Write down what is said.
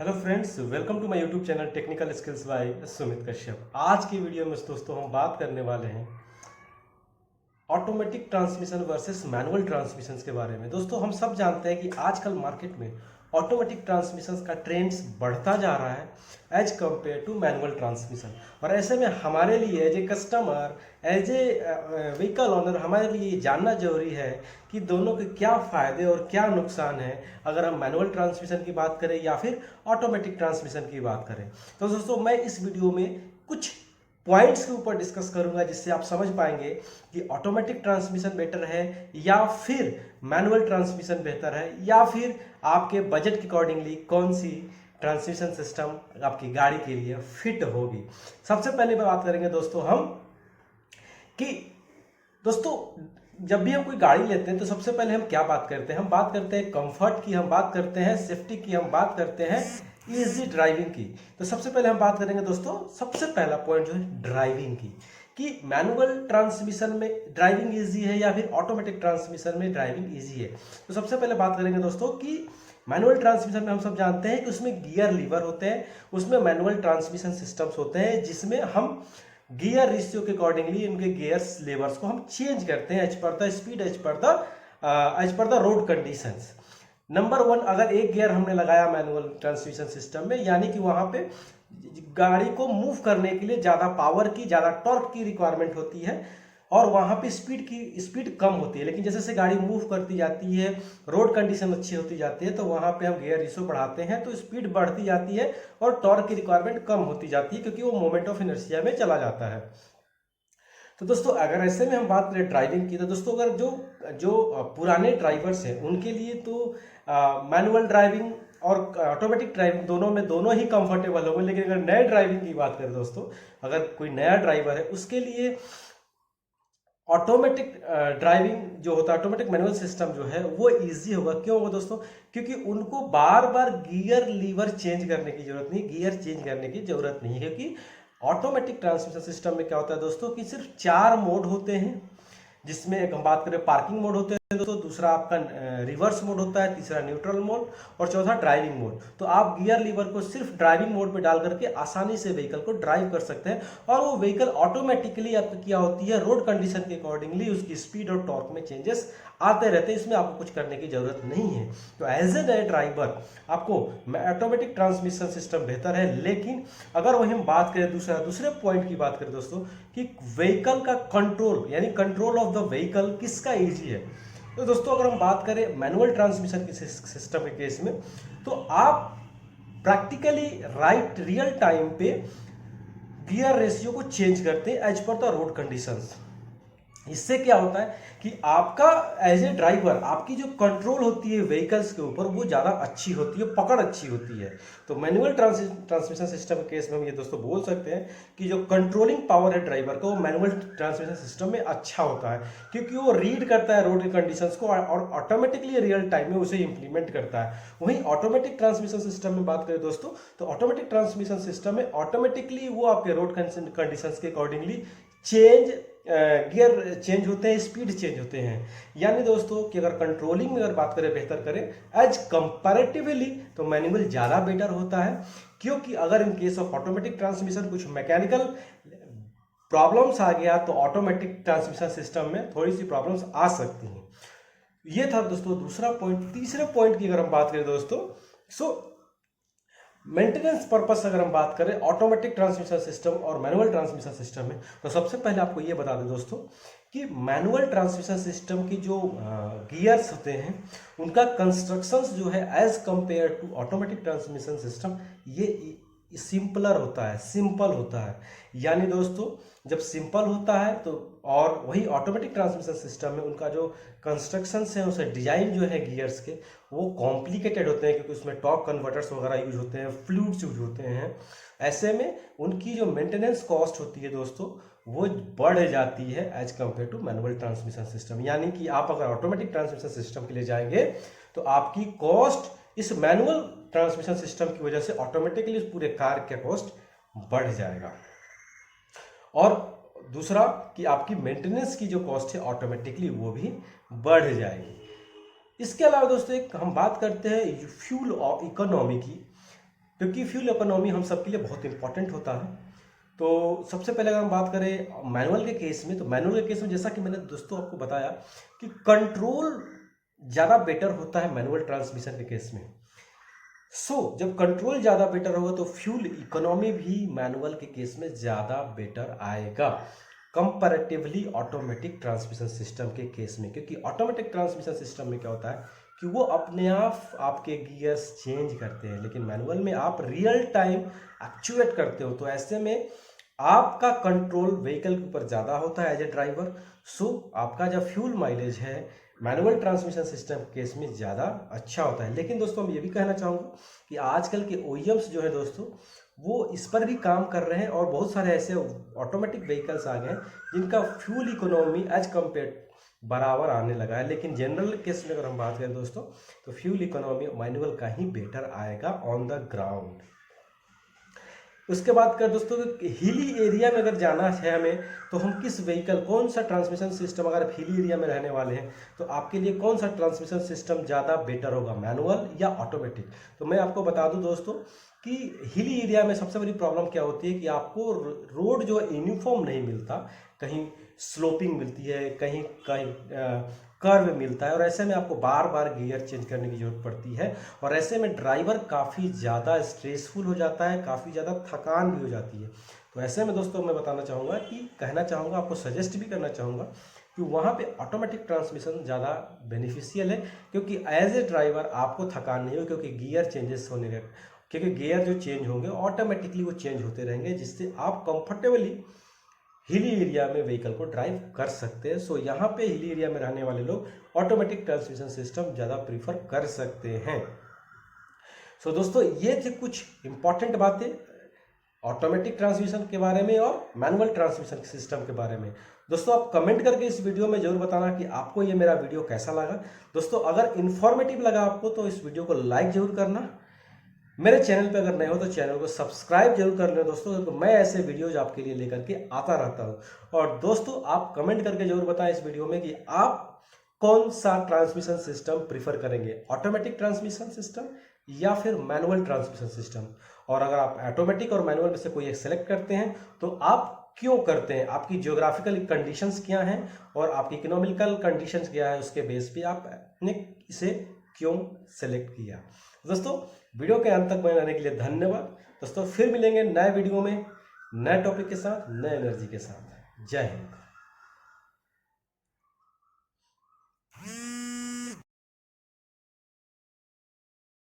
Hello friends, welcome to my YouTube channel technical skills by Sumit Kashyap. आज की video में दोस्तों हम बात करने वाले हैं automatic transmission versus manual transmission के बारे में। दोस्तों हम सब जानते हैं कि आजकल मार्केट में ऑटोमेटिक ट्रांसमिशन का ट्रेंड्स बढ़ता जा रहा है as compared to manual transmission. और ऐसे में हमारे लिए as a customer, as a vehicle owner, हमारे लिए जानना जरूरी है कि दोनों के क्या फ़ायदे और क्या नुकसान है अगर हम मैनुअल ट्रांसमिशन की बात करें या फिर ऑटोमेटिक ट्रांसमिशन की बात करें। तो दोस्तों मैं इस वीडियो में कुछ पॉइंट्स के ऊपर डिस्कस करूंगा जिससे आप समझ पाएंगे कि ऑटोमेटिक ट्रांसमिशन बेटर है या फिर मैनुअल ट्रांसमिशन बेहतर है, या फिर आपके बजट के अकॉर्डिंगली कौन सी ट्रांसमिशन सिस्टम आपकी गाड़ी के लिए फिट होगी। सबसे पहले बात करेंगे दोस्तों हम कि दोस्तों जब भी हम कोई गाड़ी लेते हैं तो सबसे पहले हम क्या बात करते हैं, हम बात करते हैं कंफर्ट की, हम बात करते हैं सेफ्टी की, हम बात करते हैं इजी ड्राइविंग की। तो सबसे पहले हम बात करेंगे दोस्तों, सबसे पहला पॉइंट जो है ड्राइविंग की, कि मैनुअल ट्रांसमिशन में ड्राइविंग इजी है या फिर ऑटोमेटिक ट्रांसमिशन में ड्राइविंग इजी है। तो सबसे पहले बात करेंगे दोस्तों कि मैनुअल ट्रांसमिशन में हम सब जानते हैं कि उसमें गियर लीवर होते हैं, उसमें मैनुअल ट्रांसमिशन सिस्टम्स होते हैं जिसमें हम गियर रेशियो के अकॉर्डिंगली इनके गियर्स लेवर्स को हम चेंज करते हैं as per the speed, as per the road conditions. Number one, अगर एक गियर हमने लगाया मैनुअल ट्रांसमिशन सिस्टम में, यानी कि वहां पे गाड़ी को मूव करने के लिए ज़्यादा पावर की, ज़्यादा टॉर्क की रिक्वायरमेंट होती है और वहां पे स्पीड कम होती है। लेकिन जैसे जैसे गाड़ी मूव करती जाती है, रोड कंडीशन अच्छी होती जाती है, तो वहां पे हम गियर रेशियो बढ़ाते हैं तो स्पीड बढ़ती जाती है और टॉर्क की रिक्वायरमेंट कम होती जाती है क्योंकि वो मोमेंट ऑफ इनर्शिया में चला जाता है। तो दोस्तों अगर ऐसे में हम बात करें ड्राइविंग की, तो दोस्तों अगर जो जो पुराने ड्राइवर्स हैं उनके लिए तो मैनुअल ड्राइविंग और ऑटोमेटिक ड्राइविंग दोनों ही कंफर्टेबल होंगे। लेकिन अगर नए ड्राइविंग की बात करें दोस्तों, अगर कोई नया ड्राइवर है उसके लिए ऑटोमेटिक ड्राइविंग जो होता है, ऑटोमेटिक मैनुअल सिस्टम जो है वो इजी होगा। क्यों होगा दोस्तों? क्योंकि उनको बार बार गियर लीवर चेंज करने की जरूरत नहीं, गियर चेंज करने की जरूरत नहीं है। क्योंकि ऑटोमेटिक ट्रांसमिशन सिस्टम में क्या होता है दोस्तों कि सिर्फ 4 मोड होते हैं, जिसमें एक हम बात करें पार्किंग मोड होते हैं दोस्तों, दूसरा आपका रिवर्स मोड होता है, तीसरा न्यूट्रल मोड और चौथा ड्राइविंग मोड। तो आप गियर लीवर को सिर्फ ड्राइविंग मोड में डाल करके आसानी से व्हीकल को ड्राइव कर सकते हैं और वो व्हीकल ऑटोमेटिकली आपकी क्या होती है, रोड कंडीशन के अकॉर्डिंगली उसकी स्पीड और टॉर्क में चेंजेस आते रहते हैं, इसमें आपको कुछ करने की जरूरत नहीं है। तो एज ए नए ड्राइवर आपको ऑटोमेटिक ट्रांसमिशन सिस्टम बेहतर है। लेकिन अगर वही हम बात करें दूसरे पॉइंट की बात करें दोस्तों कि व्हीकल का कंट्रोल, यानी कंट्रोल ऑफ द व्हीकल किसका इजी है, तो दोस्तों अगर हम बात करें मैनुअल ट्रांसमिशन के सिस्टम के केस में, तो आप प्रैक्टिकली रियल टाइम पे गियर रेशियो को चेंज करते हैं as per the road conditions. इससे क्या होता है कि आपका एज ए ड्राइवर आपकी जो कंट्रोल होती है व्हीकल्स के ऊपर वो ज़्यादा अच्छी होती है, पकड़ अच्छी होती है। तो मैनुअल ट्रांसमिशन सिस्टम के केस में हम ये दोस्तों बोल सकते हैं कि जो कंट्रोलिंग पावर है ड्राइवर का वो मैनुअल ट्रांसमिशन सिस्टम में अच्छा होता है, क्योंकि वो रीड करता है रोड के कंडीशंस को और ऑटोमेटिकली रियल टाइम में उसे इंप्लीमेंट करता है। वहीं ऑटोमेटिक ट्रांसमिशन सिस्टम में बात करें दोस्तों, तो ऑटोमेटिक ट्रांसमिशन सिस्टम में ऑटोमेटिकली वो आपके रोड कंडीशंस के अकॉर्डिंगली गियर चेंज होते हैं, स्पीड चेंज होते हैं। यानी दोस्तों कि अगर कंट्रोलिंग में अगर बात करें, बेहतर करें एज कंपैरेटिवली, तो मैनुअल ज़्यादा बेटर होता है। क्योंकि अगर in case of automatic transmission कुछ मैकेनिकल प्रॉब्लम्स आ गया तो ऑटोमेटिक ट्रांसमिशन सिस्टम में थोड़ी सी प्रॉब्लम्स आ सकती हैं। ये था दोस्तों दूसरा पॉइंट। तीसरे पॉइंट की अगर हम बात करें दोस्तों, मेंटेनेंस पर्पस अगर हम बात करें ऑटोमेटिक ट्रांसमिशन सिस्टम और मैनुअल ट्रांसमिशन सिस्टम में, तो सबसे पहले आपको ये बता दें दोस्तों कि मैनुअल ट्रांसमिशन सिस्टम की जो गियर्स होते हैं उनका कंस्ट्रक्शंस जो है as compared to automatic transmission system ये सिंपलर होता है, सिंपल होता है। यानी दोस्तों जब सिंपल होता है तो, और वही ऑटोमेटिक ट्रांसमिशन सिस्टम में उनका जो कंस्ट्रक्शंस है, उसे डिजाइन जो है गियर्स के वो कॉम्प्लिकेटेड होते हैं, क्योंकि उसमें टॉर्क कन्वर्टर्स वगैरह यूज होते हैं, फ्लूइड्स यूज होते हैं। ऐसे में उनकी जो मेंटेनेंस कॉस्ट होती है दोस्तों वो बढ़ जाती है as compared to manual transmission system. यानी कि आप अगर ऑटोमेटिक ट्रांसमिशन सिस्टम के लिए जाएंगे तो आपकी कॉस्ट इस मैनुअल ट्रांसमिशन सिस्टम की वजह से ऑटोमेटिकली पूरे कार का कॉस्ट बढ़ जाएगा। और दूसरा कि आपकी मेंटेनेंस की जो कॉस्ट है ऑटोमेटिकली वो भी बढ़ जाएगी। इसके अलावा दोस्तों एक हम बात करते हैं फ्यूल इकोनॉमी की। क्योंकि फ्यूल इकोनॉमी हम सबके लिए बहुत इंपॉर्टेंट होता है। तो सबसे पहले अगर हम बात करें मैनुअल के केस में, तो मैनुअल के केस में जैसा कि मैंने दोस्तों आपको बताया कि कंट्रोल ज़्यादा बेटर होता है मैनुअल ट्रांसमिशन के केस में। जब कंट्रोल ज़्यादा बेटर होगा तो फ्यूल इकोनॉमी भी मैनुअल के केस में ज़्यादा बेटर आएगा कंपैरेटिवली ऑटोमेटिक ट्रांसमिशन सिस्टम के केस में। क्योंकि ऑटोमेटिक ट्रांसमिशन सिस्टम में क्या होता है कि वो अपने आप आपके गियर्स चेंज करते हैं, लेकिन मैनुअल में आप रियल टाइम एक्चुएट करते हो। तो ऐसे में आपका कंट्रोल व्हीकल के ऊपर ज़्यादा होता है एज ए ड्राइवर। आपका जो फ्यूल माइलेज है मैनुअल ट्रांसमिशन सिस्टम केस में ज़्यादा अच्छा होता है। लेकिन दोस्तों मैं ये भी कहना चाहूँगा कि आजकल के OEMs जो है दोस्तों वो इस पर भी काम कर रहे हैं और बहुत सारे ऐसे ऑटोमेटिक व्हीकल्स आ गए हैं जिनका फ्यूल इकोनॉमी एज कम्पेयर बराबर आने लगा है। लेकिन जनरल केस में अगर हम बात करें दोस्तों तो फ्यूल इकोनॉमी मैनुअल का ही बेटर आएगा ऑन द ग्राउंड। उसके बाद कर दोस्तों हिली एरिया में अगर जाना है हमें तो हम किस व्हीकल कौन सा ट्रांसमिशन सिस्टम, अगर आप हिली एरिया में रहने वाले हैं तो आपके लिए कौन सा ट्रांसमिशन सिस्टम ज़्यादा बेटर होगा, मैनुअल या ऑटोमेटिक। तो मैं आपको बता दूं दोस्तों कि हिली एरिया में सबसे बड़ी प्रॉब्लम क्या होती है कि आपको रोड जो यूनिफॉर्म नहीं मिलता, कहीं स्लोपिंग मिलती है, कहीं कहीं कर्व मिलता है और ऐसे में आपको बार बार गियर चेंज करने की जरूरत पड़ती है और ऐसे में ड्राइवर काफ़ी ज़्यादा स्ट्रेसफुल हो जाता है, काफ़ी ज़्यादा थकान भी हो जाती है। तो ऐसे में दोस्तों मैं बताना चाहूँगा कि कहना चाहूँगा, आपको सजेस्ट भी करना चाहूँगा कि वहाँ पे ऑटोमेटिक ट्रांसमिशन ज़्यादा बेनिफिशियल है, क्योंकि एज ए ड्राइवर आपको थकान नहीं हो, क्योंकि गियर चेंजेस होने लगे, क्योंकि गियर जो चेंज होंगे ऑटोमेटिकली वो चेंज होते रहेंगे, जिससे आप कंफर्टेबली हिली एरिया में व्हीकल को ड्राइव कर सकते हैं। यहाँ पे हिली एरिया में रहने वाले लोग ऑटोमेटिक ट्रांसमिशन सिस्टम ज़्यादा प्रीफर कर सकते हैं। दोस्तों ये थे कुछ इंपॉर्टेंट बातें ऑटोमेटिक ट्रांसमिशन के बारे में और मैनुअल ट्रांसमिशन सिस्टम के बारे में। दोस्तों आप कमेंट करके इस वीडियो में जरूर बताना कि आपको ये मेरा वीडियो कैसा लगा। दोस्तों अगर इन्फॉर्मेटिव लगा आपको तो इस वीडियो को लाइक जरूर करना। मेरे चैनल पे अगर नए हो तो चैनल को सब्सक्राइब जरूर कर लें दोस्तों, तो मैं ऐसे वीडियोज आपके लिए लेकर के आता रहता हूँ। और दोस्तों आप कमेंट करके जरूर बताएं इस वीडियो में कि आप कौन सा ट्रांसमिशन सिस्टम प्रीफर करेंगे, ऑटोमेटिक ट्रांसमिशन सिस्टम या फिर मैनुअल ट्रांसमिशन सिस्टम। और अगर आप ऑटोमेटिक और मैनुअल में से कोई एक सेलेक्ट करते हैं तो आप क्यों करते हैं, आपकी जियोग्राफिकल कंडीशंस क्या हैं और आपकी इकोनॉमिकल कंडीशंस क्या है, उसके बेस पे आपने इसे क्यों सेलेक्ट किया। दोस्तों वीडियो के अंत तक बने रहने के लिए धन्यवाद। दोस्तों फिर मिलेंगे नए वीडियो में नए टॉपिक के साथ, नए एनर्जी के साथ। जय हिंद।